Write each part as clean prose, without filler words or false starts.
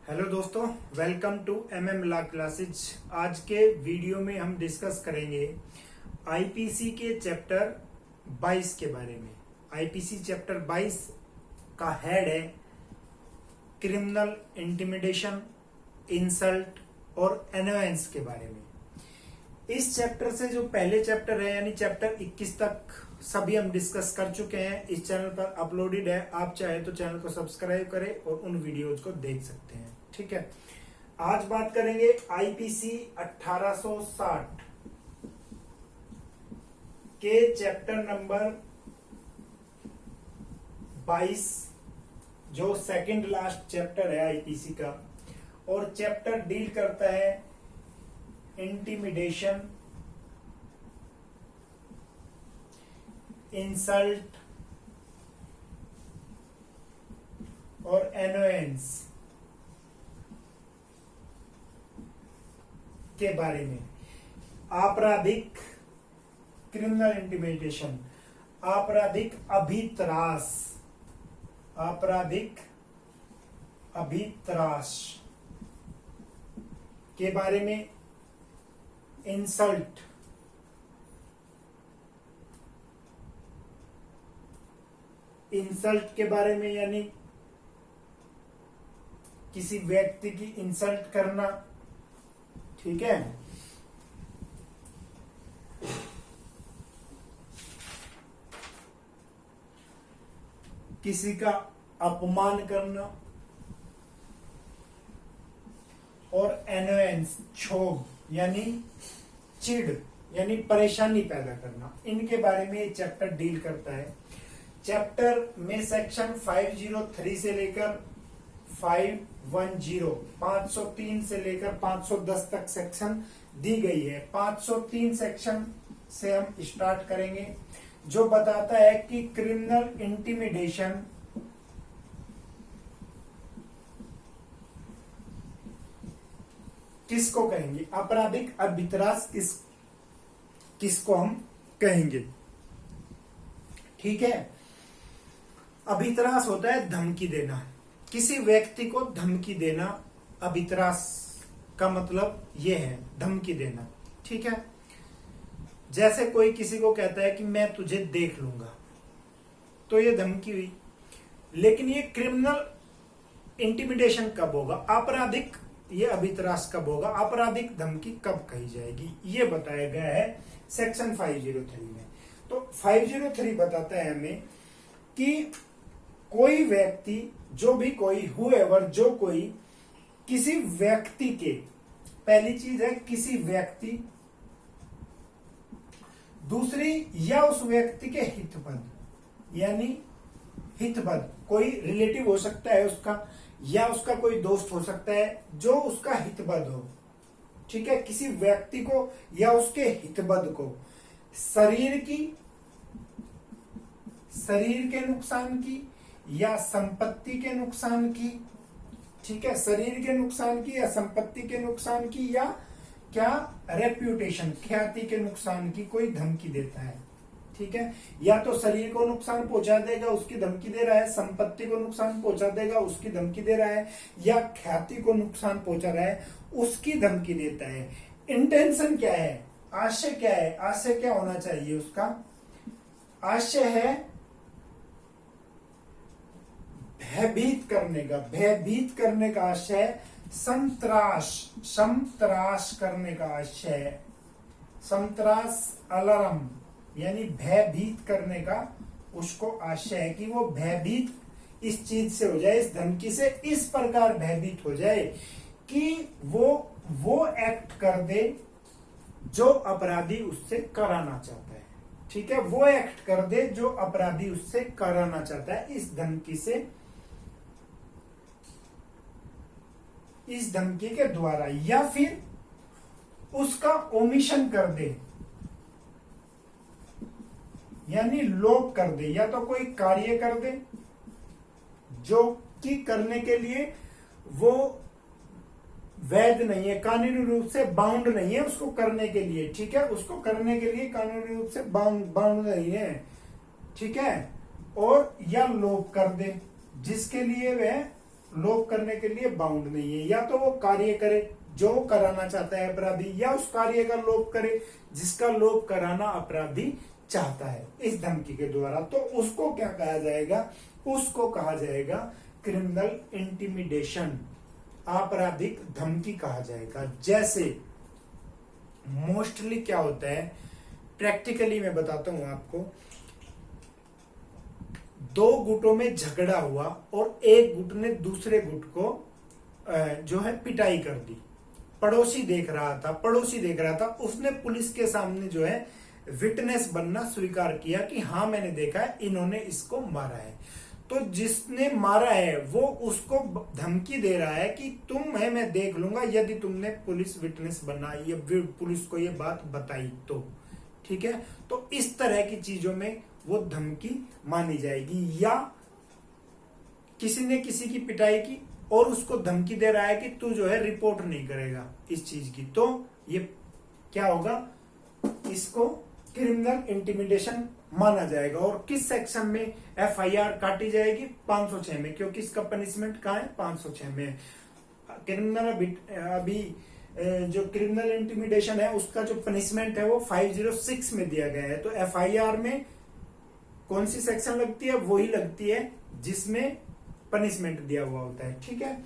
Hello दोस्तों, welcome to law classes. आज के वीडियो में हम डिस्कस करेंगे आईपीसी के चैप्टर 22 के बारे में। आईपीसी चैप्टर 22 का हेड है क्रिमिनल इंटिमिडेशन, इंसल्ट और एनोयंस के बारे में। इस चैप्टर से जो पहले चैप्टर है यानी चैप्टर 21 तक सभी हम डिस्कस कर चुके हैं। इस चैनल पर अपलोडेड है, आप चाहे तो चैनल को सब्सक्राइब करें और उन वीडियोज को देख सकते हैं। ठीक है, आज बात करेंगे आईपीसी 1860 के चैप्टर नंबर 22 जो सेकंड लास्ट चैप्टर है आईपीसी का, और चैप्टर डील करता है इंटिमिडेशन, इंसल्ट और एनोयंस के बारे में। आपराधिक क्रिमिनल इंटिमिडेशन, आपराधिक अभित्रास, आपराधिक अभित्रास के बारे में, इंसल्ट, इंसल्ट के बारे में यानी किसी व्यक्ति की इंसल्ट करना। ठीक है, किसी का अपमान करना, और एनोयंस, क्षोभ यानी चिढ़ यानी परेशानी पैदा करना। इनके बारे में ये चैप्टर डील करता है। चैप्टर में सेक्शन 503 से लेकर 510 503 से लेकर 510 तक सेक्शन दी गई है। 503 सेक्शन से हम स्टार्ट करेंगे, जो बताता है कि क्रिमिनल इंटिमिडेशन किसको कहेंगे, आपराधिक अभित्रास किसको हम कहेंगे। ठीक है, अभित्रास होता है धमकी देना, किसी व्यक्ति को धमकी देना। अभित्रास का मतलब यह है धमकी देना। ठीक है, जैसे कोई किसी को कहता है कि मैं तुझे देख लूंगा, तो ये धमकी हुई। लेकिन ये क्रिमिनल इंटिमिडेशन कब होगा, आपराधिक ये अभित्रास कब होगा, आपराधिक धमकी कब कही जाएगी, ये बताया गया है सेक्शन 503 में। तो 503 बताता है हमें कि कोई व्यक्ति, जो भी कोई, हुएवर, जो कोई किसी व्यक्ति के, पहली चीज है किसी व्यक्ति, दूसरी या उस व्यक्ति के हितपद यानी हितपद, कोई रिलेटिव हो सकता है उसका, या उसका कोई दोस्त हो सकता है जो उसका हितबद्ध हो। ठीक है, किसी व्यक्ति को या उसके हितबद्ध को शरीर के नुकसान की या संपत्ति के नुकसान की, ठीक है, शरीर के नुकसान की या संपत्ति के नुकसान की, या क्या रेप्यूटेशन, ख्याति के नुकसान की कोई धमकी देता है। ठीक है, या तो शरीर को नुकसान पहुंचा देगा उसकी धमकी दे रहा है, संपत्ति को नुकसान पहुंचा देगा उसकी धमकी दे रहा है, या ख्याति को नुकसान पहुंचा रहा है उसकी धमकी देता है। इंटेंशन क्या है, आशय क्या है, आशय क्या होना चाहिए उसका, आशय है भयभीत करने का, भयभीत करने का आशय, संत्रास करने का आशय, संत्रास, अलार्म यानी भयभीत करने का उसको आशय है कि वो भयभीत इस चीज से हो जाए, इस धमकी से इस प्रकार भयभीत हो जाए कि वो एक्ट कर दे जो अपराधी उससे कराना चाहता है। ठीक है, वो एक्ट कर दे जो अपराधी उससे कराना चाहता है इस धमकी से, इस धमकी के द्वारा, या फिर उसका ओमिशन कर दे यानी लोप कर दे, या तो कोई कार्य कर दे जो कि करने के लिए वो वैध नहीं है, कानूनी रूप से बाउंड नहीं है उसको करने के लिए। ठीक है, उसको करने के लिए कानूनी रूप से बाउंड नहीं है। ठीक है, और या लोप कर दे जिसके लिए वह लोप करने के लिए बाउंड नहीं है। या तो वो कार्य करे जो कराना चाहता है अपराधी, या उस कार्य का लोप करे जिसका लोप कराना अपराधी चाहता है इस धमकी के द्वारा। तो उसको क्या कहा जाएगा? उसको कहा जाएगा क्रिमिनल इंटिमिडेशन, आपराधिक धमकी कहा जाएगा। जैसे मोस्टली क्या होता है, प्रैक्टिकली मैं बताता हूं आपको, दो गुटों में झगड़ा हुआ और एक गुट ने दूसरे गुट को जो है पिटाई कर दी। पड़ोसी देख रहा था, उसने पुलिस के सामने जो है विटनेस बनना स्वीकार किया कि हाँ मैंने देखा है, इन्होंने इसको मारा है। तो जिसने मारा है वो उसको धमकी दे रहा है कि तुम है मैं देख लूंगा यदि तुमने पुलिस विटनेस बना या पुलिस को ये बात बताई तो। ठीक है, तो इस तरह की चीजों में वो धमकी मानी जाएगी। या किसी ने किसी की पिटाई की और उसको धमकी दे रहा है कि तू जो है रिपोर्ट नहीं करेगा इस चीज की, तो ये क्या होगा? इसको क्रिमिनल इंटिमिडेशन माना जाएगा। और किस सेक्शन में एफआईआर काटी जाएगी? 506 में, क्योंकि इसका पनिशमेंट कहाँ है? 506 में। क्रिमिनल अभी जो क्रिमिनल इंटिमिडेशन है उसका जो पनिशमेंट है वो 506 में दिया गया है। तो एफआईआर में कौन सी सेक्शन लगती है? वही लगती है जिसमें पनिशमेंट दिया हुआ होता है। ठीक है,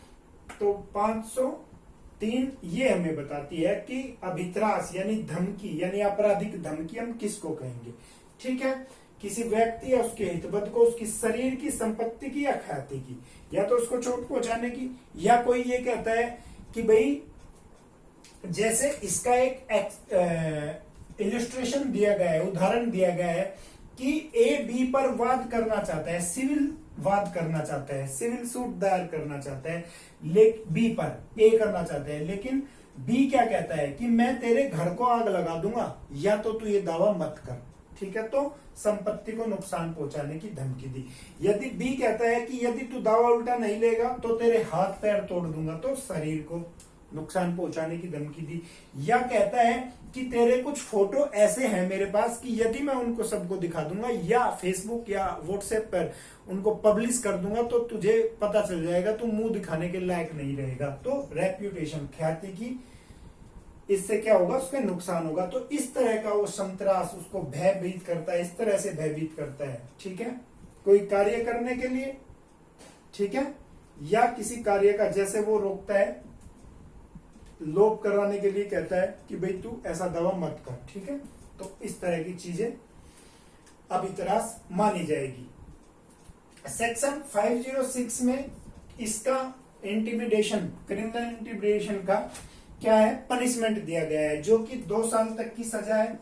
तो 503 ये हमें बताती है कि अभित्रास यानी धमकी यानी आपराधिक धमकी हम किसको कहेंगे। ठीक है, किसी व्यक्ति या उसके हितबद्ध को उसकी शरीर की, संपत्ति की या ख्याति की, या तो उसको चोट पहुंचाने की, या कोई ये कहता है कि भाई जैसे इसका एक इलिस्ट्रेशन दिया गया है, उदाहरण दिया गया है कि ए बी पर वाद करना चाहता है, सिविल वाद करना चाहता है, सिविल सूट दायर करना चाहता है, बी पर ए करना चाहता है, लेकिन बी क्या कहता है कि मैं तेरे घर को आग लगा दूंगा या तो तू ये दावा मत कर। ठीक है, तो संपत्ति को नुकसान पहुंचाने की धमकी दी। यदि बी कहता है कि यदि तू दावा उल्टा नहीं लेगा तो तेरे हाथ पैर तोड़ दूंगा, तो शरीर को नुकसान पहुंचाने की धमकी दी। या कहता है कि तेरे कुछ फोटो ऐसे हैं मेरे पास कि यदि मैं उनको सबको दिखा दूंगा या फेसबुक या व्हाट्सएप पर उनको पब्लिश कर दूंगा तो तुझे पता चल जाएगा, तू मुंह दिखाने के लायक नहीं रहेगा। तो रेप्यूटेशन, ख्याति की, इससे क्या होगा? उसका नुकसान होगा। तो इस तरह का वो संतरास उसको भयभीत करता है, इस तरह से भयभीत करता है। ठीक है, कोई कार्य करने के लिए, ठीक है, या किसी कार्य का जैसे वो रोकता है, लोप कराने के लिए कहता है कि भाई तू ऐसा दावा मत कर। ठीक है, तो इस तरह की चीजें अभितरास मानी जाएगी। सेक्शन 506 में इसका इंटिमिडेशन, क्रिमिनल इंटिमिडेशन का क्या है? पनिशमेंट दिया गया है, जो कि 2 साल तक की सजा है।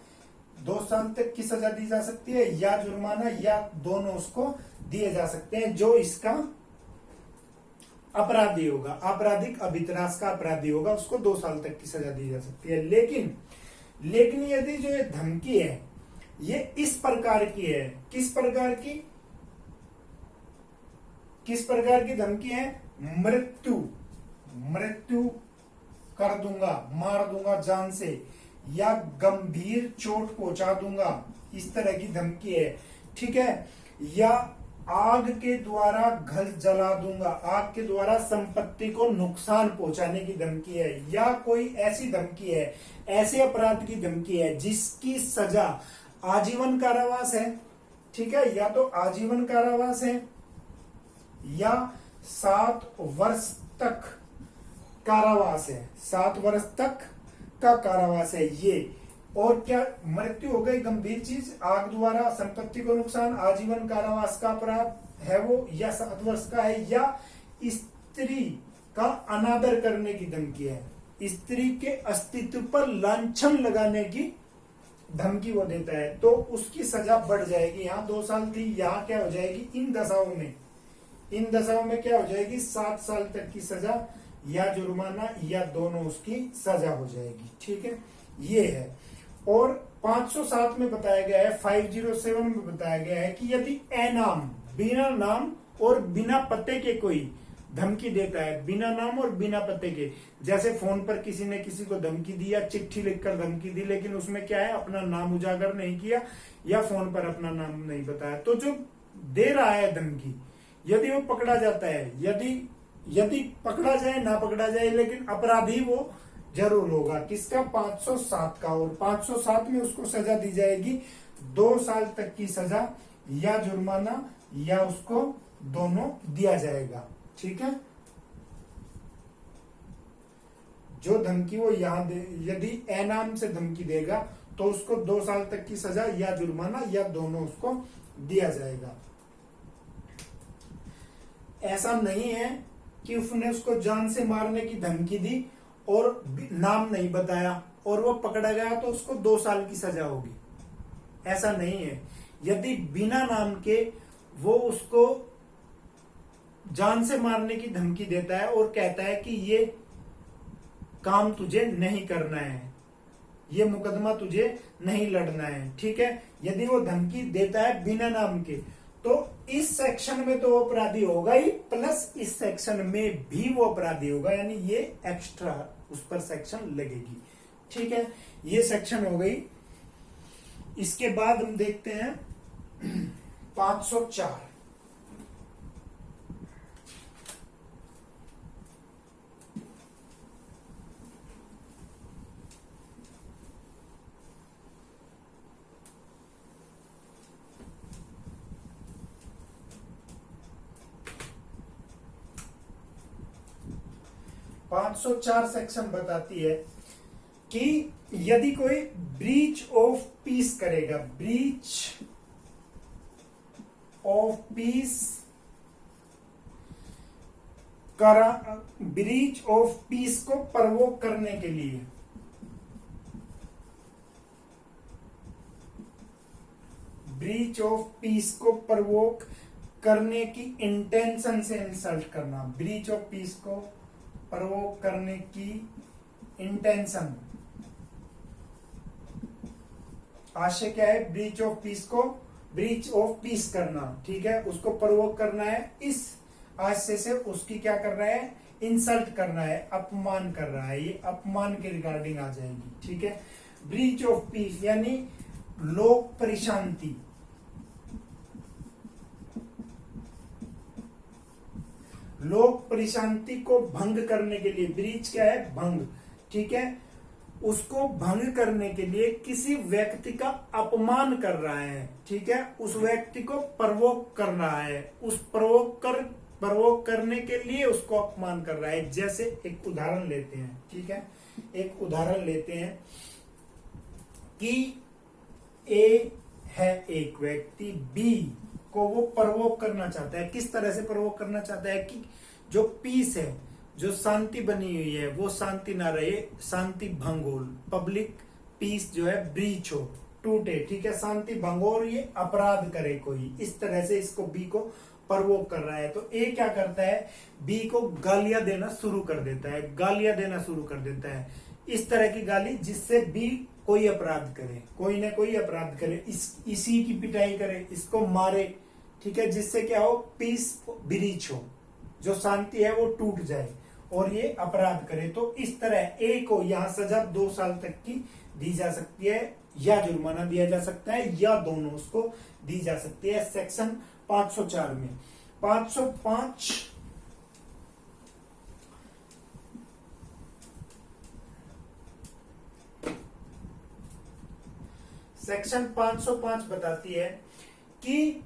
2 साल तक की सजा दी जा सकती है या जुर्माना, या दोनों उसको दिए जा सकते हैं। जो इसका अपराधी होगा, आपराधिक अभितरास का अपराधी होगा, उसको 2 साल तक की सजा दी जा सकती है। लेकिन यदि जो ये धमकी है ये इस प्रकार की है, किस प्रकार की धमकी है? मृत्यु कर दूंगा, मार दूंगा जान से, या गंभीर चोट पहुंचा दूंगा, इस तरह की धमकी है। ठीक है, या आग के द्वारा घर जला दूंगा, आग के द्वारा संपत्ति को नुकसान पहुंचाने की धमकी है, या कोई ऐसी धमकी है, ऐसे अपराध की धमकी है जिसकी सजा आजीवन कारावास है। ठीक है, या तो आजीवन कारावास है या 7 वर्ष तक कारावास है, 7 वर्ष तक का कारावास है ये। और क्या मृत्यु हो गई गंभीर चीज, आग द्वारा संपत्ति को नुकसान, आजीवन कारावास का अपराध है वो, या 7 वर्ष का है, या स्त्री का अनादर करने की धमकी है, स्त्री के अस्तित्व पर लांछन लगाने की धमकी वो देता है, तो उसकी सजा बढ़ जाएगी। यहाँ 2 साल थी, यहाँ क्या हो जाएगी? इन दशाओं में क्या हो जाएगी? 7 साल तक की सजा या जुर्माना या दोनों उसकी सजा हो जाएगी। ठीक है, ये है। और 507 में बताया गया है, 507 में बताया गया है कि यदि अनाम, बिना नाम और बिना पते के कोई धमकी देता है, बिना नाम और बिना पते के, जैसे फोन पर किसी ने किसी को धमकी दी या चिट्ठी लिखकर धमकी दी, लेकिन उसमें क्या है? अपना नाम उजागर नहीं किया या फोन पर अपना नाम नहीं बताया, तो जो दे रहा है धमकी, यदि वो पकड़ा जाता है, यदि यदि पकड़ा जाए ना पकड़ा जाए, लेकिन अपराधी वो जरूर होगा। किसका? 507 का। और 507 में उसको सजा दी जाएगी 2 साल तक की सजा या जुर्माना, या उसको दोनों दिया जाएगा। ठीक है, जो धमकी वो यहां दे, यदि ए नाम से धमकी देगा तो उसको 2 साल तक की सजा या जुर्माना या दोनों उसको दिया जाएगा। ऐसा नहीं है कि उसने उसको जान से मारने की धमकी दी और नाम नहीं बताया और वो पकड़ा गया तो उसको 2 साल की सजा होगी, ऐसा नहीं है। यदि बिना नाम के वो उसको जान से मारने की धमकी देता है और कहता है कि ये काम तुझे नहीं करना है, ये मुकदमा तुझे नहीं लड़ना है, ठीक है, यदि वो धमकी देता है बिना नाम के, तो इस सेक्शन में तो वो अपराधी होगा ही, प्लस इस सेक्शन में भी वो अपराधी होगा, यानी ये एक्स्ट्रा उस पर सेक्शन लगेगी। ठीक है, ये सेक्शन हो गई। इसके बाद हम देखते हैं 504। पांच सौ चार सेक्शन बताती है कि यदि कोई ब्रीच ऑफ पीस करेगा, ब्रीच ऑफ पीस करा, ब्रीच ऑफ पीस को प्रवोक करने के लिए, ब्रीच ऑफ पीस को प्रवोक करने की इंटेंशन से इंसल्ट करना, ब्रीच ऑफ पीस को प्रवोक करने की इंटेंशन, आशय क्या है? ब्रीच ऑफ पीस को, ब्रीच ऑफ पीस करना, ठीक है, उसको प्रवोक करना है, इस आशय से उसकी क्या कर रहा है? इंसल्ट करना है, अपमान कर रहा है, ये अपमान के रिगार्डिंग आ जाएगी। ठीक है, ब्रीच ऑफ पीस यानी लोक परिशांति, लोक परिशांति को भंग करने के लिए, ब्रीच क्या है? भंग, ठीक है, उसको भंग करने के लिए किसी व्यक्ति का अपमान कर रहा है, ठीक है, उस व्यक्ति को प्रवोक कर रहा है, उस प्रवोक करने के लिए उसको अपमान कर रहा है। जैसे एक उदाहरण लेते हैं, ठीक है, एक उदाहरण लेते हैं कि ए है एक व्यक्ति, बी को वो प्रवोक करना चाहता है। किस तरह से प्रवोक करना चाहता है? कि जो पीस है, जो शांति बनी हुई है, वो शांति ना रहे, शांति भंग हो, पब्लिक पीस जो है ब्रीच हो, टूटे, ठीक है, शांति भंग हो और ये अपराध करे कोई, इस तरह से इसको बी को प्रवोक कर रहा है। तो ए क्या करता है? बी को गालियां देना शुरू कर देता है, गालियां देना शुरू कर देता है, इस तरह की गाली जिससे बी कोई अपराध करे, कोई ना कोई अपराध करे, इसी की पिटाई करे, इसको मारे, ठीक है, जिससे क्या हो? पीस ब्रीच हो, जो शांति है वो टूट जाए और ये अपराध करे। तो इस तरह ए को यहां सजा 2 साल तक की दी जा सकती है, या जुर्माना दिया जा सकता है, या दोनों उसको दी जा सकती है। सेक्शन 504 में 505 सेक्शन 505 बताती है कि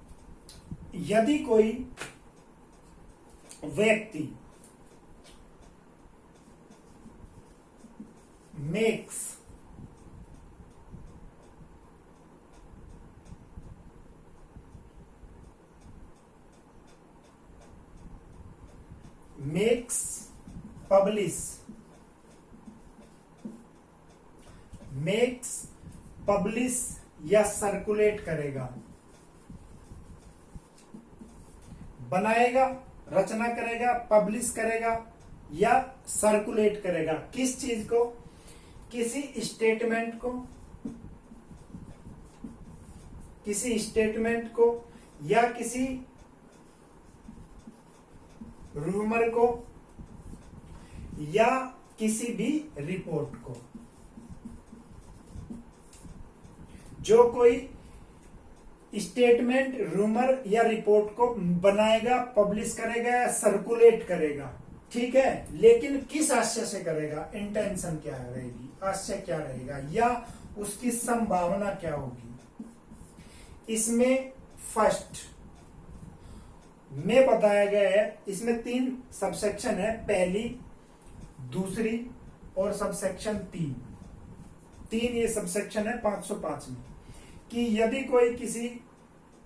यदि कोई व्यक्ति मेक्स पब्लिश या सर्कुलेट करेगा, बनाएगा, रचना करेगा, पब्लिश करेगा या सर्कुलेट करेगा। किस चीज को? किसी स्टेटमेंट को या किसी रूमर को या किसी भी रिपोर्ट को। जो कोई स्टेटमेंट, रूमर या रिपोर्ट को बनाएगा, पब्लिश करेगा या सर्कुलेट करेगा, ठीक है, लेकिन किस आशय से करेगा, इंटेंशन क्या रहेगी, आशय क्या रहेगा, या उसकी संभावना क्या होगी। इसमें फर्स्ट में बताया गया है, इसमें 3 सबसेक्शन है, पहली, दूसरी और सबसेक्शन 3 ये सबसेक्शन है 505 में, कि यदि कोई किसी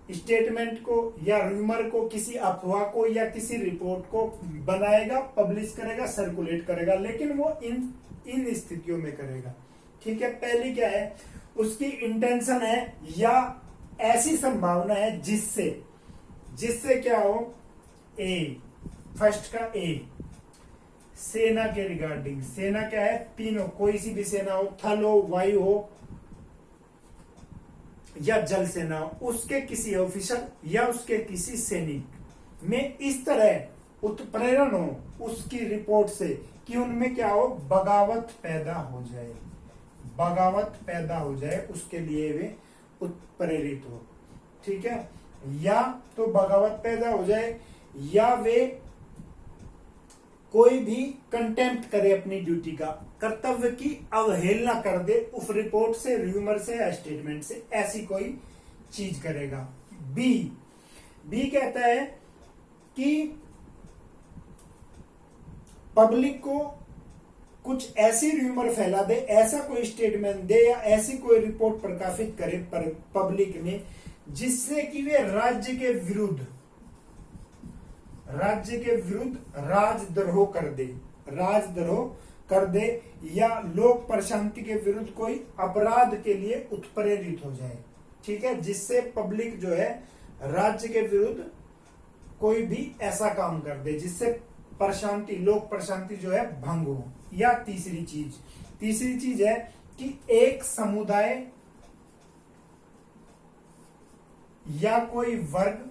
स्टेटमेंट को या रूमर को, किसी अफवाह को या किसी रिपोर्ट को बनाएगा, पब्लिश करेगा, सर्कुलेट करेगा, लेकिन वो इन स्थितियों में करेगा। ठीक है, पहली क्या है, उसकी इंटेंशन है या ऐसी संभावना है जिससे क्या हो, ए, फर्स्ट का ए, सेना के रिगार्डिंग, सेना क्या है, तीनों, कोई सी भी सेना हो, थल हो, वायु हो या जल सेना, उसके किसी ऑफिसर या उसके किसी सैनिक में इस तरह उत्प्रेरण हो उसकी रिपोर्ट से कि उनमें क्या हो, बगावत पैदा हो जाए, बगावत पैदा हो जाए, उसके लिए वे उत्प्रेरित हो। ठीक है, या तो बगावत पैदा हो जाए, या वे कोई भी कंटेम्प्ट करे अपनी ड्यूटी का, कर्तव्य की अवहेलना कर दे उस रिपोर्ट से, र्यूमर से या स्टेटमेंट से, ऐसी कोई चीज करेगा। बी कहता है कि पब्लिक को कुछ ऐसी र्यूमर फैला दे, ऐसा कोई स्टेटमेंट दे या ऐसी कोई रिपोर्ट प्रकाशित करे पब्लिक में, जिससे कि वे राज्य के विरुद्ध राजद्रोह कर दे या लोक प्रशांति के विरुद्ध कोई अपराध के लिए उत्प्रेरित हो जाए। ठीक है, जिससे पब्लिक जो है राज्य के विरुद्ध कोई भी ऐसा काम कर दे जिससे प्रशांति, लोक प्रशांति जो है भंग हो। या तीसरी चीज है कि एक समुदाय या कोई वर्ग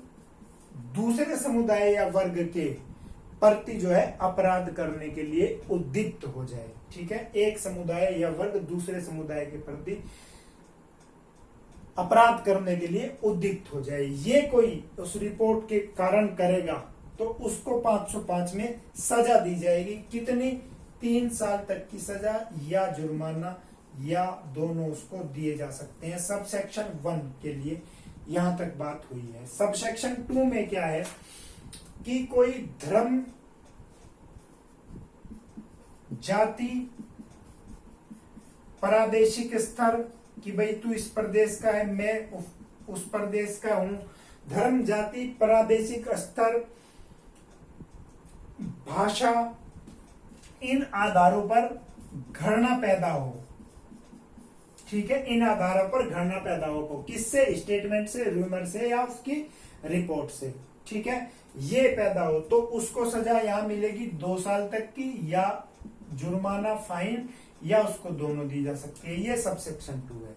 दूसरे समुदाय या वर्ग के प्रति जो है अपराध करने के लिए उद्युक्त हो जाए। ठीक है, एक समुदाय या वर्ग दूसरे समुदाय के प्रति अपराध करने के लिए उद्युक्त हो जाए, ये कोई उस रिपोर्ट के कारण करेगा तो उसको 505 में सजा दी जाएगी। कितनी, 3 साल तक की सजा या जुर्माना या दोनों उसको दिए जा सकते हैं। सब सेक्शन 1 के लिए यहां तक बात हुई है। सब सेक्शन 2 में क्या है कि कोई धर्म, जाति, प्रादेशिक स्तर कि भाई तू इस प्रदेश का है, मैं उस प्रदेश का हूं, धर्म, जाति, प्रादेशिक स्तर, भाषा, इन आधारों पर घृणा पैदा हो। ठीक है, इन आधारों पर घृणा पैदा हो, किससे, स्टेटमेंट से, रूमर से या उसकी रिपोर्ट से। ठीक है, ये पैदा हो तो उसको सजा यहां मिलेगी 2 साल तक की, या जुर्माना, फाइन, या उसको दोनों दी जा सकती है। ये सब सेक्शन 2 है।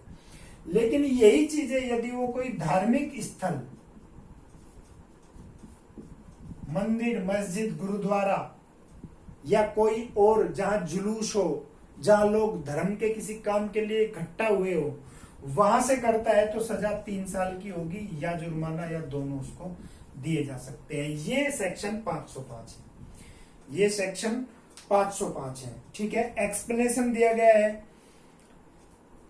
लेकिन यही चीजें यदि वो कोई धार्मिक स्थल, मंदिर, मस्जिद, गुरुद्वारा या कोई और जहां जुलूस हो, जहां लोग धर्म के किसी काम के लिए इकट्ठा हुए हो, वहां से करता है तो सजा 3 साल की होगी, या जुर्माना या दोनों उसको दिए जा सकते हैं। ये सेक्शन 505 है, ये सेक्शन 505 है। ठीक है, एक्सप्लेनेशन दिया गया है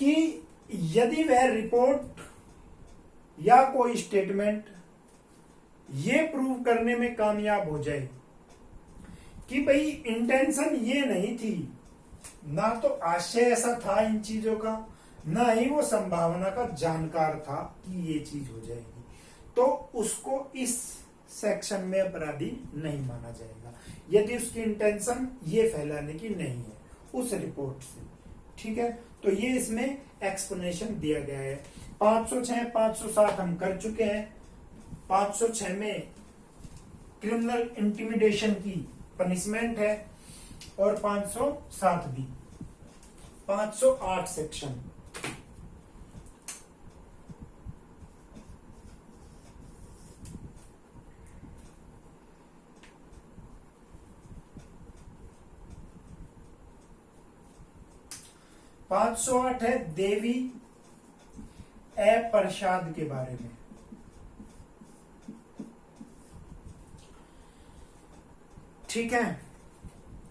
कि यदि वह रिपोर्ट या कोई स्टेटमेंट ये प्रूव करने में कामयाब हो जाए कि भाई इंटेंशन ये नहीं थी, ना तो आशय ऐसा था इन चीजों का, ना ही वो संभावना का जानकार था कि ये चीज हो जाएगी, तो उसको इस सेक्शन में अपराधी नहीं माना जाएगा यदि उसकी इंटेंशन ये फैलाने की नहीं है उस रिपोर्ट से। ठीक है, तो ये इसमें एक्सप्लेनेशन दिया गया है। 506, 507 हम कर चुके हैं। 506 में क्रिमिनल इंटिमिडेशन की पनिशमेंट है और 507 भी। 508 सेक्शन, पांच सौ आठ है देवी प्रसाद के बारे में। ठीक है,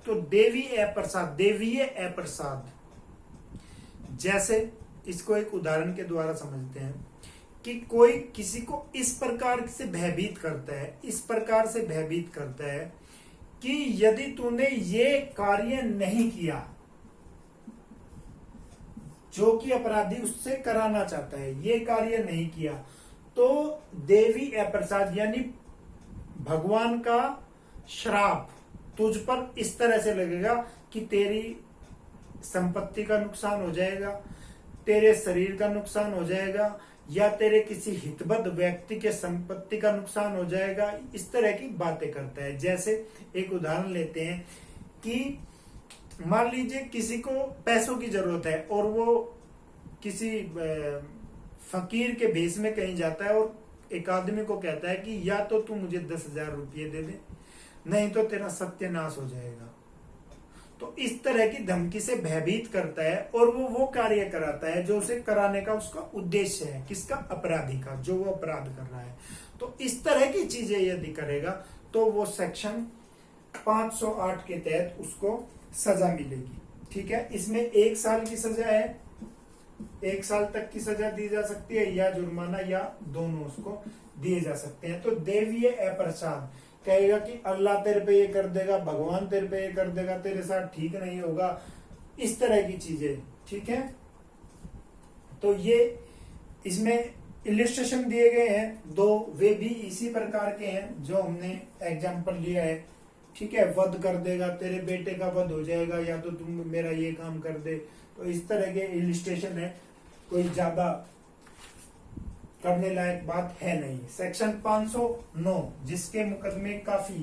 तो देवीय अप्रसाद, देवीय अप्रसाद, जैसे इसको एक उदाहरण के द्वारा समझते हैं कि कोई किसी को इस प्रकार से भयभीत करता है, इस प्रकार से भयभीत करता है कि यदि तूने ये कार्य नहीं किया जो कि अपराधी उससे कराना चाहता है, ये कार्य नहीं किया, तो देवी अप्रसाद यानी भगवान का श्राप तुझ पर इस तरह से लगेगा कि तेरी संपत्ति का नुकसान हो जाएगा, तेरे शरीर का नुकसान हो जाएगा, या तेरे किसी हितबद्ध व्यक्ति के संपत्ति का नुकसान हो जाएगा। इस तरह की बातें करता है। जैसे एक उदाहरण लेते हैं कि मान लीजिए किसी को पैसों की जरूरत है और वो किसी फकीर के भेष में कहीं जाता है और एक आदमी को कहता है कि या तो तू मुझे 10,000 रुपये दे दे, नहीं तो तेरा सत्यानाश हो जाएगा। तो इस तरह की धमकी से भयभीत करता है और वो कार्य कराता है जो उसे कराने का उसका उद्देश्य है, किसका? अपराधी का, जो वो अपराध कर रहा है। तो इस तरह की चीजें यदि करेगा तो वो सेक्शन 508 के तहत उसको सजा मिलेगी। ठीक है, इसमें 1 साल की सजा है, 1 साल तक की सजा दी जा सकती है, या जुर्माना, या दोनों उसको दिए जा सकते हैं। तो देवीय अप्रसाद कहेगा कि अल्लाह तेरे पे ये कर देगा, भगवान तेरे पे ये कर देगा, तेरे साथ ठीक नहीं होगा, इस तरह की चीजें। ठीक है, तो ये इसमें इलिस्ट्रेशन दिए गए हैं 2, वे भी इसी प्रकार के हैं जो हमने एग्जाम्पल लिया है। ठीक है, वध कर देगा, तेरे बेटे का वध हो जाएगा, या तो तुम मेरा ये काम कर दे। तो इस तरह के इलिस्ट्रेशन है, कोई ज्यादा करने लायक बात है नहीं। सेक्शन 509 जिसके मुकदमे काफी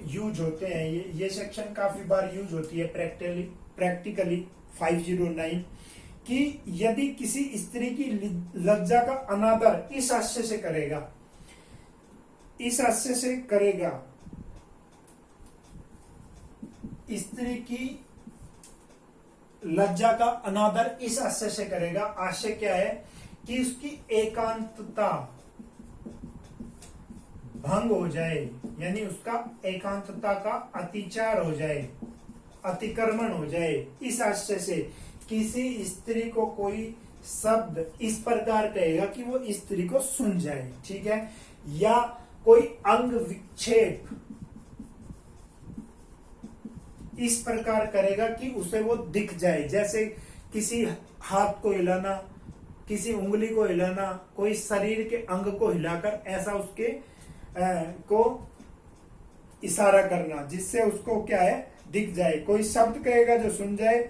यूज होते हैं, ये सेक्शन काफी बार यूज होती है प्रैक्टिकली 509 कि यदि किसी स्त्री की लज्जा का अनादर इस आशय से करेगा, इस आशय से करेगा, स्त्री की लज्जा का अनादर इस आशय से करेगा। आशय क्या है कि उसकी एकांतता भंग हो जाए, यानी उसका एकांतता का अतिचार हो जाए, अतिक्रमण हो जाए। इस आशय से किसी स्त्री को कोई शब्द इस प्रकार कहेगा कि वो स्त्री को सुन जाए। ठीक है, या कोई अंग विक्षेप इस प्रकार करेगा कि उसे वो दिख जाए, जैसे किसी हाथ को हिलाना, किसी उंगली को हिलाना, कोई शरीर के अंग को हिलाकर ऐसा उसके को इशारा करना जिससे उसको क्या है, दिख जाए। कोई शब्द कहेगा जो सुन जाए,